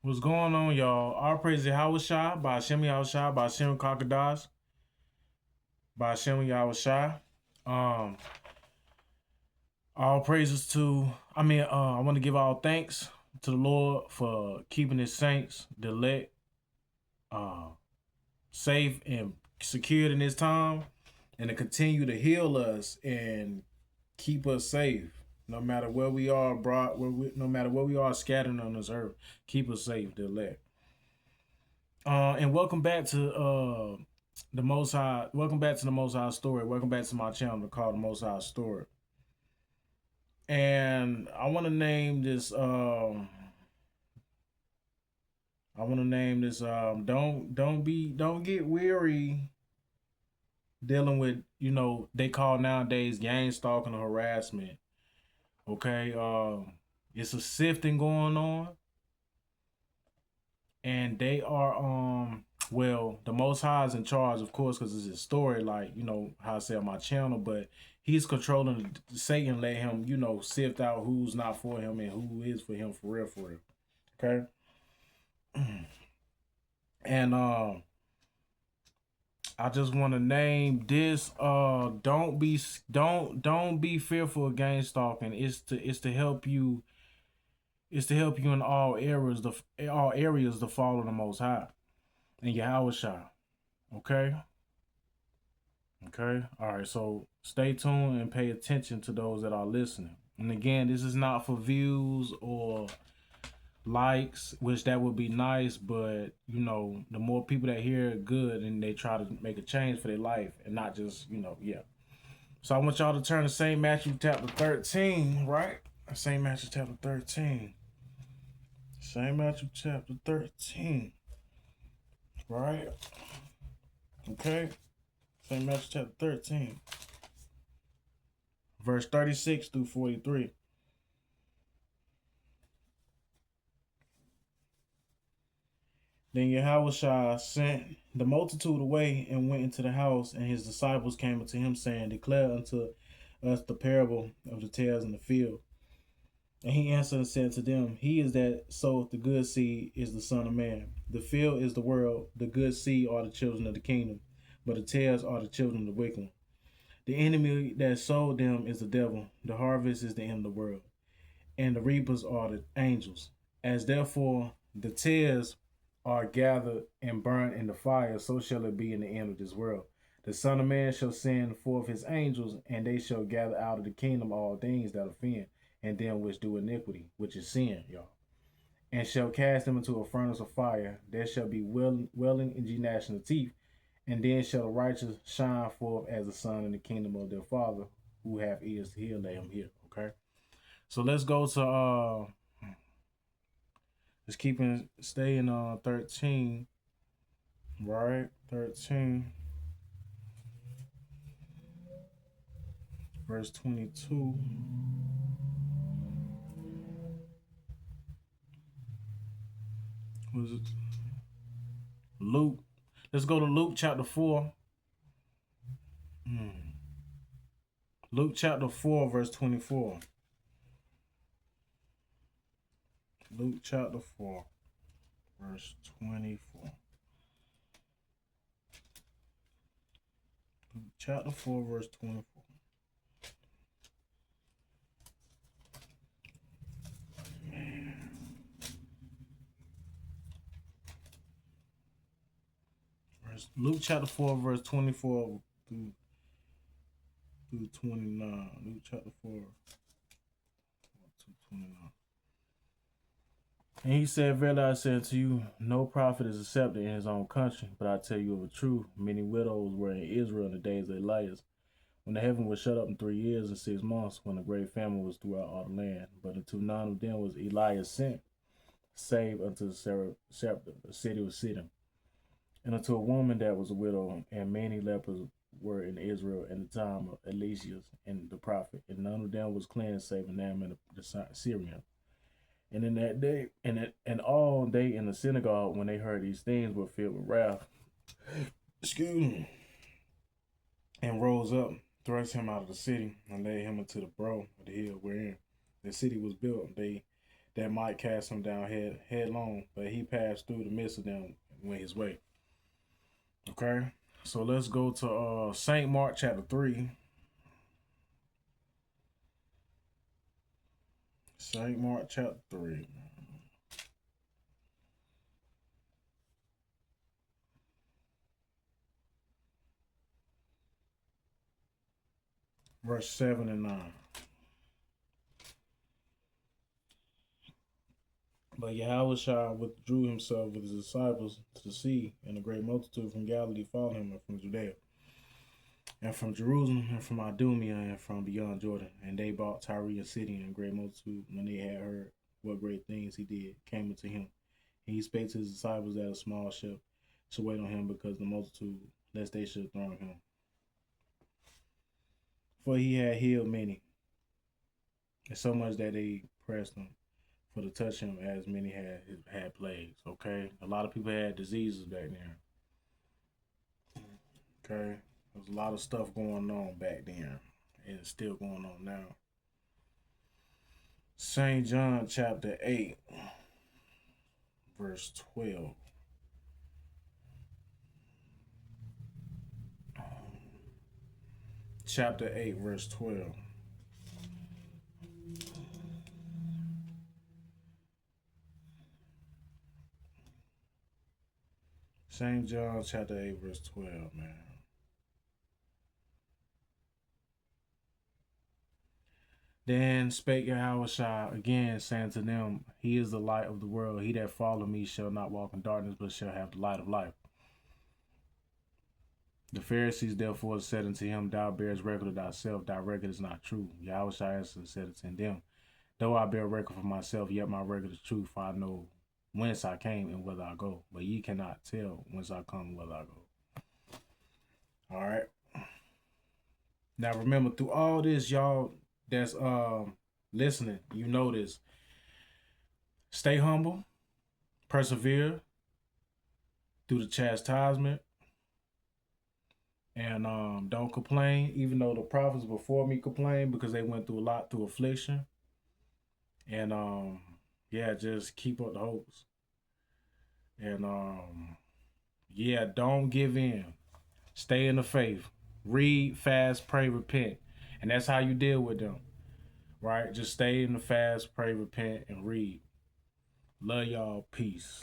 What's going on, y'all? All praise Yahweh Shai, by Hashem Yahweh Shai, by Hashem Kakadash, by Hashem Yahweh Shai. Um, all praises to, I want to give all thanks to the Lord for keeping his saints, the elect, uh, safe and secured in this time, and to continue to heal us and keep us safe. No matter where we are, no matter where we are scattered on this earth, keep us safe, the elect. And welcome back to the Most High. Welcome back to the Most High Story. Welcome back to my channel called the Most High Story. And I want to name this. I want to name this. Don't get weary dealing with they call nowadays gang stalking or harassment. Okay. It's a sifting going on, and they are well, the Most High is in charge, of course, because it's his story, like, how I say on my channel, but he's controlling Satan, let him, sift out who's not for him and who is for him for real. Okay. And I just want to name this don't be fearful of gang stalking. It's to help you in all areas to follow the Most High and Yahweh Shai. Okay. Okay. All right. So stay tuned and pay attention to those that are listening. And again, this is not for views or likes, which that would be nice, but the more people that hear it, good, and they try to make a change for their life and not just, yeah. So I want y'all to turn to St. Matthew chapter 13, right? St. Matthew chapter 13. St. Matthew chapter 13. Right? Okay. St. Matthew chapter 13. Verse 36 through 43. Then Yahushua sent the multitude away and went into the house, and his disciples came unto him, saying, Declare unto us the parable of the tares in the field. And he answered and said to them, He is that soweth the good seed is the Son of Man. The field is the world, the good seed are the children of the kingdom, but the tares are the children of the wicked. The enemy that sowed them is the devil. The harvest is the end of the world, and the reapers are the angels. As therefore the tares are gathered and burned in the fire, so shall it be in the end of this world. The Son of Man shall send forth his angels, and they shall gather out of the kingdom all things that offend, and them which do iniquity, which is sin, y'all, and shall cast them into a furnace of fire. There shall be wailing and gnashing of teeth, and then shall the righteous shine forth as the sun in the kingdom of their Father. Who have ears to hear, let him hear. Okay, so let's go to Just stay in 13, right? 13, verse 22. What is it? Luke. Let's go to Luke chapter 4. Luke chapter 4, verse 24. Luke chapter 4, verse 24. Luke chapter 4, verse 24. Luke chapter 4, verse 24 through 29. Luke chapter 4, 29. And he said, Verily I say unto you, no prophet is accepted in his own country. But I tell you of a truth, many widows were in Israel in the days of Elias, when the heaven was shut up in 3 years and 6 months, when a great famine was throughout all the land. But unto none of them was Elias sent, save unto the city of Sidon. And unto a woman that was a widow, and many lepers were in Israel in the time of Eliseus and the prophet, and none of them was cleansed save Naaman the Syrian. And in that day, and all they in the synagogue, when they heard these things, were filled with wrath. Excuse me. And rose up, thrust him out of the city, and led him into the brow of the hill wherein the city was built. They that might cast him down headlong, but he passed through the midst of them and went his way. Okay, so let's go to Saint Mark chapter 3. Saint Mark chapter 3. Verse 7 and 9. But Yahushua withdrew himself with his disciples to the sea, and a great multitude from Galilee followed him, and from Judea, and from Jerusalem, and from Idumea, and from beyond Jordan. And they bought Tyre and Sidon, and a great multitude, when they had heard what great things he did, came unto him. And he spake to his disciples that a small ship should wait on him, because the multitude, lest they should throng him. For he had healed many, and so much that they pressed him for to touch him, as many had plagues. Okay, a lot of people had diseases back then. Okay, there's a lot of stuff going on back then, and it's still going on now. St. John chapter 8, verse 12. Chapter 8, verse 12. St. John chapter 8, verse 12, man. Then spake Yahushua again, saying to them, He is the light of the world. He that followeth me shall not walk in darkness, but shall have the light of life. The Pharisees therefore said unto him, Thou bearest record of thyself, thy record is not true. Yahushua answered and said unto them, Though I bear record for myself, yet my record is true, for I know whence I came and whither I go. But ye cannot tell whence I come and whither I go. All right. Now remember, through all this, y'all that's listening, you know this. Stay humble, persevere through the chastisement, and don't complain, even though the prophets before me complained, because they went through a lot through affliction. And yeah, just keep up the hopes. And yeah, don't give in. Stay in the faith. Read, fast, pray, repent. And that's how you deal with them. Right? Just stay in the fast, pray, repent, and read. Love y'all. Peace.